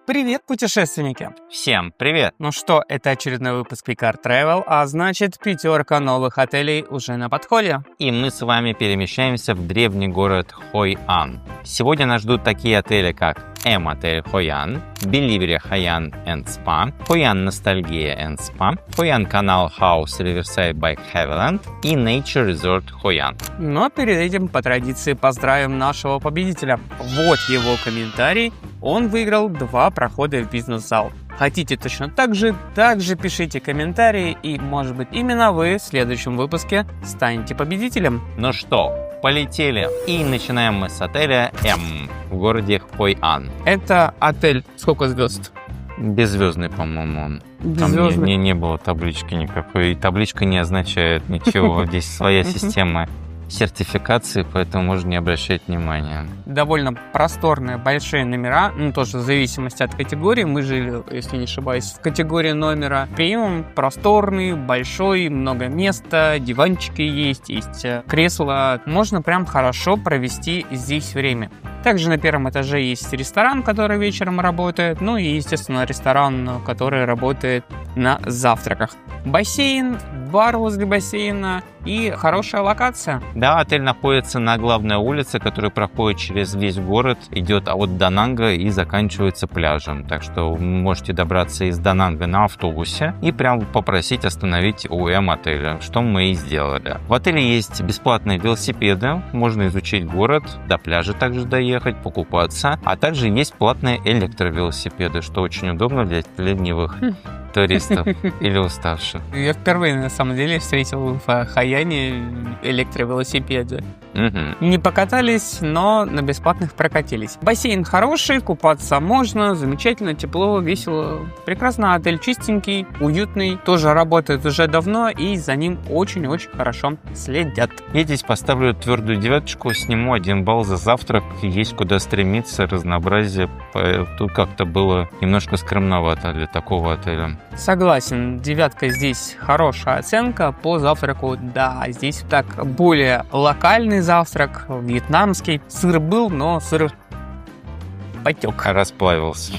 Привет, путешественники! Всем привет! Ну что, это очередной выпуск Picard Travel, а значит, 5 новых отелей уже на подходе. И мы с вами перемещаемся в древний город Хой-Ан. Сегодня нас ждут такие отели, как М-отель Хой-Ан, Белливери Хай-Ан энд Спа, Хой-Ан Ностальгия энд Спа, Хой-Ан Канал Хаус Riverside by Haviland и Nature Resort Хой-Ан. Но перед этим, по традиции, поздравим нашего победителя. Вот его комментарий. Он выиграл 2 прохода в бизнес-зал. Хотите точно так же пишите комментарии, и, может быть, именно вы в следующем выпуске станете победителем. Ну что, полетели. И начинаем мы с отеля М в городе Хой-Ан. Это отель сколько звезд? Беззвездный, по-моему, он. Там Беззвездный. не было таблички никакой. И табличка не означает ничего. Здесь своя система сертификации, поэтому можно не обращать внимания. Довольно просторные, большие номера, тоже в зависимости от категории. Мы жили, если не ошибаюсь, в категории номера премиум, просторный, большой, много места, диванчики есть кресла. Можно прям хорошо провести здесь время. Также на первом этаже есть ресторан, который вечером работает, ну и, естественно, ресторан, который работает на завтраках. Бассейн, бар возле бассейна и хорошая локация. Да, отель находится на главной улице, которая проходит через весь город, идет от Дананга и заканчивается пляжем. Так что вы можете добраться из Дананга на автобусе и прям попросить остановить у М-отеля, что мы и сделали. В отеле есть бесплатные велосипеды, можно изучить город, до пляжа также доехать, покупаться, а также есть платные электровелосипеды, что очень удобно для ленивых туристов или уставших. Я впервые, на самом деле, встретил в Хаяне электровелосипеды. Не покатались, но на бесплатных прокатились. Бассейн хороший, купаться можно, замечательно, тепло, весело. Прекрасно, отель чистенький, уютный, тоже работает уже давно, и за ним очень-очень хорошо следят. Я здесь поставлю твердую 9, сниму 1 балл за завтрак. Есть куда стремиться, разнообразие. Тут как-то было немножко скромновато для такого отеля. Согласен, 9 здесь хорошая оценка. По завтраку, да, здесь так более локальный завтрак, вьетнамский. Сыр был, но сыр потек. Расплавился.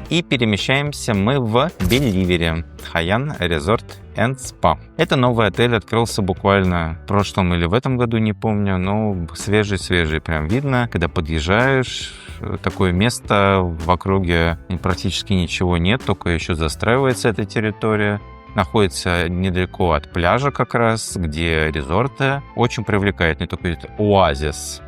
И перемещаемся мы в Белливери Хай-Ан Resort and Spa. Это новый отель, открылся буквально в прошлом или в этом году, не помню, но свежий, прям видно, когда подъезжаешь. Такое место, в округе практически ничего нет, только еще застраивается эта территория. Находится недалеко от пляжа как раз, где резорты. Очень привлекательный такой оазис.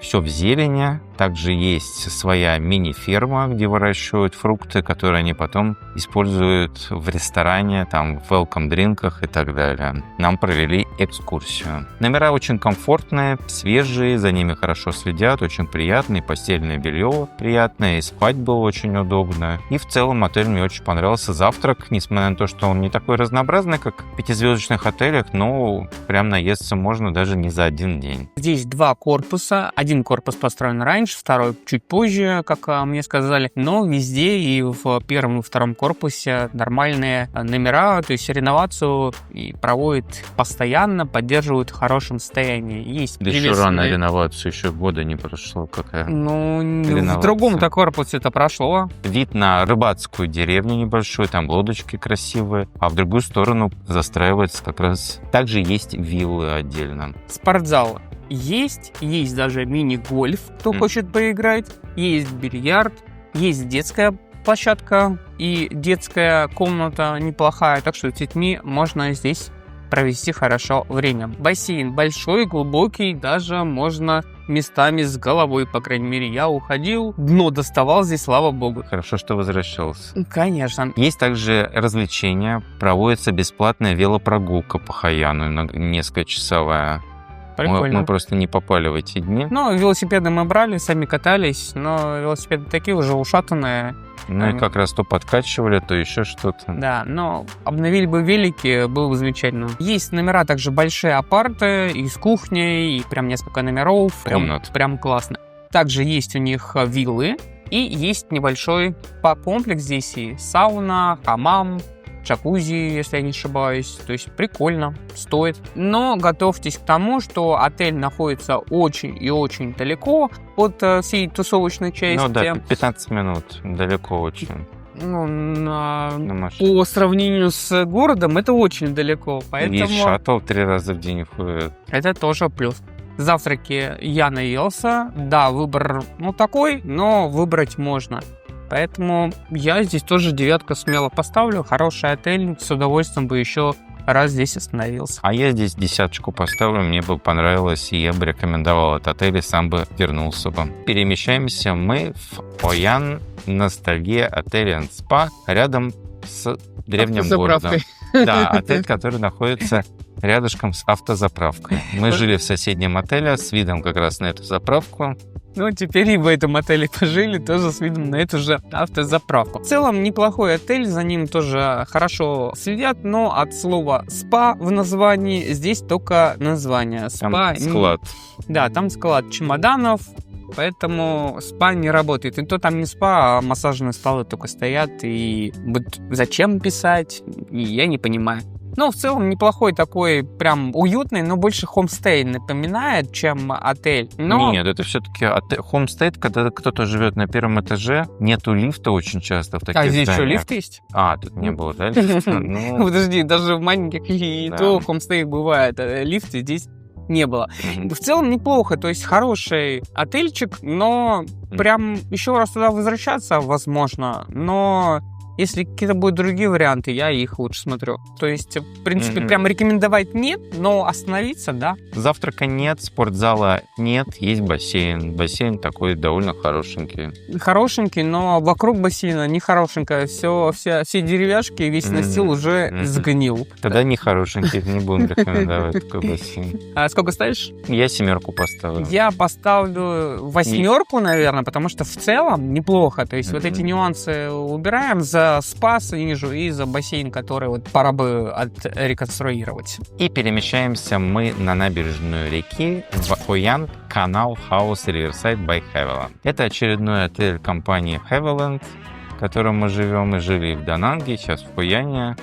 Все в зелени. Также есть своя мини-ферма, где выращивают фрукты, которые они потом используют в ресторане, там, в welcome-дринках и так далее. Нам провели экскурсию. Номера очень комфортные, свежие, за ними хорошо следят, очень приятные, постельное белье приятное, и спать было очень удобно. И в целом отель мне очень понравился. Завтрак, несмотря на то, что он не такой разнообразный, как в 5-звездочных отелях, но прям наесться можно даже не за один день. Здесь 2 корпуса. Один корпус построен раньше, второй чуть позже, как мне сказали, но везде и в первом и втором корпусе нормальные номера, то есть реновацию и проводят постоянно, поддерживают в хорошем состоянии. Есть Да еще рано реновацию, еще года не прошло. Какая в другом-то корпусе это прошло. Вид на рыбацкую деревню небольшую, там лодочки красивые, а в другую сторону застраивается как раз. Также есть виллы отдельно. Спортзал. Есть даже мини-гольф, кто хочет поиграть, есть бильярд, есть детская площадка и детская комната неплохая, так что с детьми можно здесь провести хорошо время. Бассейн большой, глубокий, даже можно местами с головой, по крайней мере, я уходил, дно доставал здесь, слава богу. Хорошо, что возвращался. Конечно. Есть также развлечения, проводится бесплатная велопрогулка по Хай-Ану, несколькочасовая. Мы просто не попали в эти дни. Ну, велосипеды мы брали, сами катались, но велосипеды такие уже ушатанные. Ну и как раз то подкачивали, то еще что-то. Да, но обновили бы велики, было бы замечательно. Есть номера также большие апарты, и с кухней, и прям несколько номеров. Прям классно. Также есть у них виллы, и есть небольшой спа-комплекс. Здесь и сауна, хамам, джакузи, если я не ошибаюсь. То есть прикольно, стоит. Но готовьтесь к тому, что отель находится очень и очень далеко от всей тусовочной части. Ну да, 15 минут, далеко очень. По сравнению с городом это очень далеко, поэтому... И шаттл 3 раза в день ходит. Это тоже плюс. Завтраки я наелся. Да, выбор такой, но выбрать можно. Поэтому я здесь тоже 9 смело поставлю. Хороший отель, с удовольствием бы еще раз здесь остановился. А я здесь 10 поставлю, мне бы понравилось, и я бы рекомендовал этот отель, и сам бы вернулся бы. Перемещаемся мы в Хоян Ностальгия отель and Spa рядом с древним городом. Да, отель, который находится рядышком с автозаправкой. Мы жили в соседнем отеле с видом как раз на эту заправку. Теперь и в этом отеле пожили, тоже с видом на эту же автозаправку. В целом, неплохой отель, за ним тоже хорошо следят, но от слова «спа» в названии здесь только название. Спа. Там склад. Да, там склад чемоданов, поэтому спа не работает. И то там не спа, а массажные столы только стоят, и зачем писать, я не понимаю. В целом неплохой такой, прям уютный, но больше хомстей напоминает, чем отель. Нет, это все-таки хомстей, когда кто-то живет на первом этаже, нету лифта очень часто в таких здесь зданиях. что, лифт есть? Тут не было, да, лифта? Подожди, даже в маленьких и то хомстей бывает, а лифта здесь не было. В целом неплохо, то есть хороший отельчик, но прям еще раз туда возвращаться возможно, но... Если какие-то будут другие варианты, я их лучше смотрю. То есть, в принципе, прям рекомендовать нет, но остановиться, да. Завтрака нет, спортзала нет, есть бассейн. Бассейн такой довольно хорошенький. Хорошенький, но вокруг бассейна не хорошенькое. Все деревяшки, весь настил уже сгнил. Тогда не хорошенький, не будем рекомендовать такой бассейн. А сколько ставишь? Я 7 поставлю. Я поставлю 8, наверное, потому что в целом неплохо. То есть, вот эти нюансы убираем за спа снижу и за бассейн, который пора бы реконструировать. И перемещаемся мы на набережную реки в Хоян Canal House Riverside by Havilland. Это очередной отель компании Havilland, в котором мы живем и жили в Дананге, сейчас в Хояне.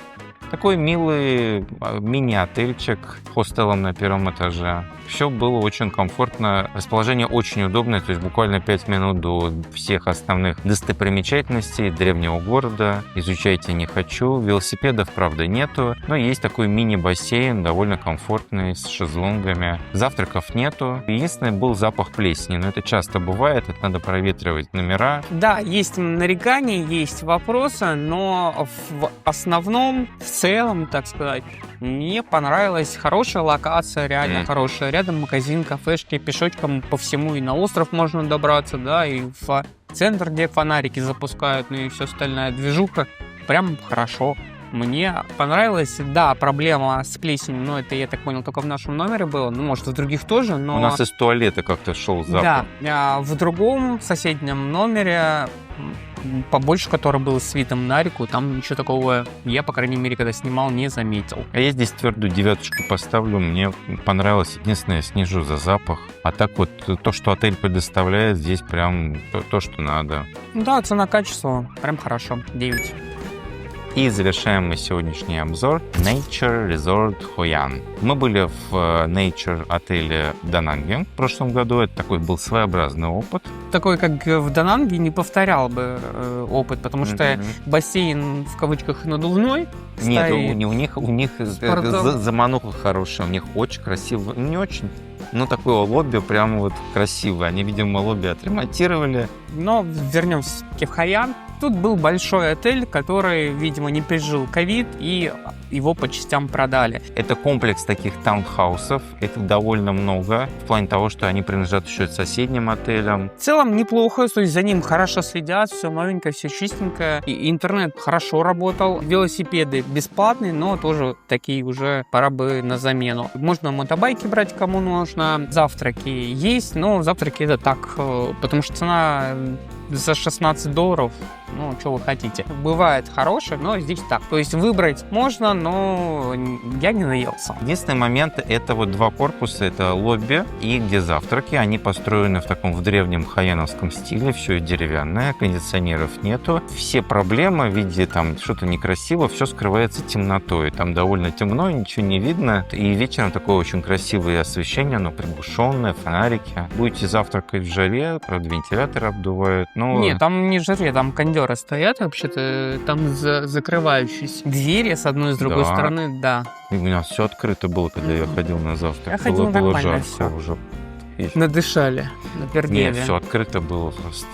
Такой милый мини-отельчик с хостелом на первом этаже. Все было очень комфортно, расположение очень удобное, то есть буквально 5 минут до всех основных достопримечательностей древнего города. Изучайте не хочу. Велосипедов, правда, нету, но есть такой мини-бассейн, довольно комфортный, с шезлонгами. Завтраков нету. Единственный был запах плесени, но это часто бывает, это надо проветривать номера. Да, есть нарекания, есть вопросы, но в основном, в целом, так сказать, мне понравилась хорошая локация, реально хорошая. Рядом магазин, кафешки, пешочком по всему и на остров можно добраться, да, и в центр, где фонарики запускают, ну и все остальная движуха. Прям хорошо. Мне понравилось. Да, проблема с плесенью, но это, я так понял, только в нашем номере было. Ну, может, в других тоже, но... У нас из туалета как-то шел запах. Да, в другом соседнем номере, побольше, который был с видом на реку, там ничего такого я, по крайней мере, когда снимал, не заметил. А я здесь твердую 9 поставлю. Мне понравилось. Единственное, я снижу за запах. А так вот, то, что отель предоставляет, здесь прям то, что надо. Да, цена-качество прям хорошо. 9. И завершаем мы сегодняшний обзор Nature Resort Хоян. Мы были в Nature отеле в Дананге в прошлом году. Это такой был своеобразный опыт. Такой, как в Дананге, не повторял бы опыт, потому что бассейн, в кавычках, надувной. Нет, у них замануха хорошая, у них очень красиво, не очень, но такое лобби прямо вот красивое. Они, видимо, лобби отремонтировали. Но вернемся в Хоян. Тут был большой отель, который, видимо, не пережил ковид, и его по частям продали. Это комплекс таких таунхаусов, это довольно много, в плане того, что они принадлежат еще соседним отелям. В целом неплохо, то есть за ним хорошо следят, все новенькое, все чистенькое. И интернет хорошо работал, велосипеды бесплатные, но тоже такие уже пора бы на замену. Можно мотобайки брать, кому нужно, завтраки есть, но завтраки это так, потому что цена за $16 Ну, что вы хотите. Бывает хорошее, но здесь так. То есть выбрать можно, но я не наелся. Единственный момент — это вот два корпуса, это лобби и где завтраки. Они построены в древнем хайяновском стиле, все деревянное, кондиционеров нету. Все проблемы в виде там что-то некрасиво, все скрывается темнотой. Там довольно темно, ничего не видно. И вечером такое очень красивое освещение, оно приглушенное, фонарики. Будете завтракать в жаре, правда, вентилятор обдувает. Но... Нет, там не в жаре, там кондеры стоят вообще-то, там закрывающиеся двери с одной и с другой стороны, да. И у меня все открыто было, когда я ходил на завтрак. Я ходил было нормально, жарко уже. Надышали, напердели. Нет, все открыто было просто.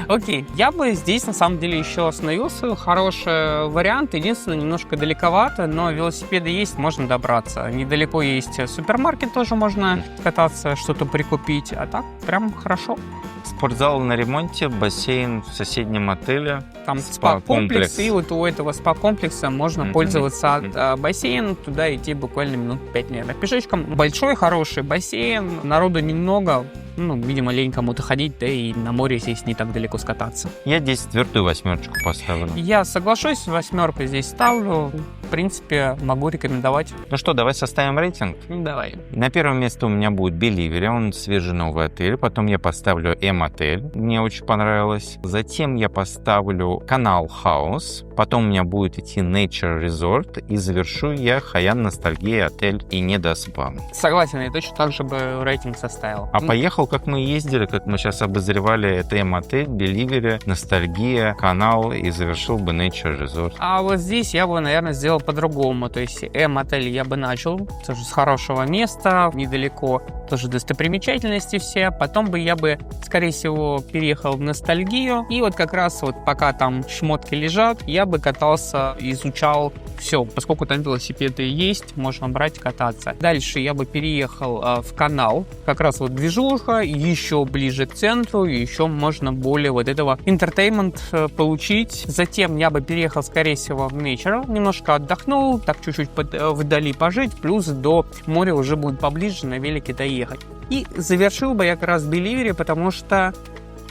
Окей, я бы здесь на самом деле еще остановился. Хороший вариант. Единственное, немножко далековато, но велосипеды есть, можно добраться. Недалеко есть супермаркет, тоже можно кататься, что-то прикупить. А так, прям хорошо. Спортзал на ремонте, бассейн в соседнем отеле. Там спа-комплекс, и вот у этого спа-комплекса можно пользоваться от бассейна, туда идти буквально минут 5, наверное, пешочком. Большой, хороший бассейн, народу немного, ну, видимо, лень кому-то ходить, да и на море здесь не так далеко скататься. Я здесь твердую 8 поставлю. Я соглашусь, 8 здесь ставлю. В принципе, могу рекомендовать. Ну что, давай составим рейтинг? Давай. На первом месте у меня будет Беливери, он свежий новый отель. Потом я поставлю М-отель, мне очень понравилось. Затем я поставлю Canal House. Потом у меня будет идти Nature Resort. И завершу я Хайян Ностальгия отель и Недоспа. Согласен, я точно так же бы рейтинг составил. А поехал, как мы ездили, как мы сейчас обозревали, это М-отель, Беливери, Ностальгия, Канал и завершил бы Nature Resort. А вот здесь я бы, наверное, сделал по-другому. То есть М-отель я бы начал тоже с хорошего места, недалеко, тоже достопримечательности все. Потом бы я бы, скорее всего, переехал в Ностальгию. И вот как раз вот пока там шмотки лежат, я бы катался, изучал все. Поскольку там велосипеды есть, можно брать, кататься. Дальше я бы переехал в Канал. Как раз вот движуха, еще ближе к центру, еще можно более вот этого entertainment получить. Затем я бы переехал, скорее всего, в Nature, немножко отдохнул, так чуть-чуть вдали пожить, плюс до моря уже будет поближе на велике доехать. И завершил бы я как раз Беливери, потому что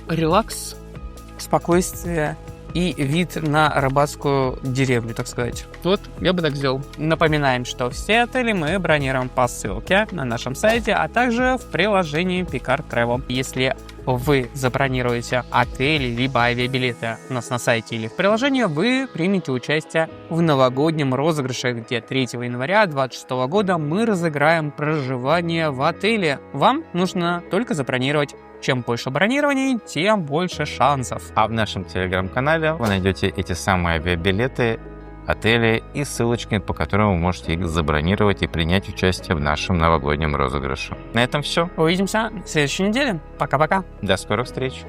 релакс, спокойствие и вид на рыбацкую деревню, так сказать. Вот, я бы так сделал. Напоминаем, что все отели мы бронируем по ссылке на нашем сайте, а также в приложении Picard Travel. Если вы забронируете отель либо авиабилеты у нас на сайте или в приложении, вы примете участие в новогоднем розыгрыше, где 3 января 2026 года мы разыграем проживание в отеле. Вам нужно только забронировать. Чем больше бронирований, тем больше шансов. А в нашем телеграм-канале вы найдете эти самые авиабилеты, отели и ссылочки, по которым вы можете их забронировать и принять участие в нашем новогоднем розыгрыше. На этом все. Увидимся в следующей неделе. Пока-пока. До скорых встреч.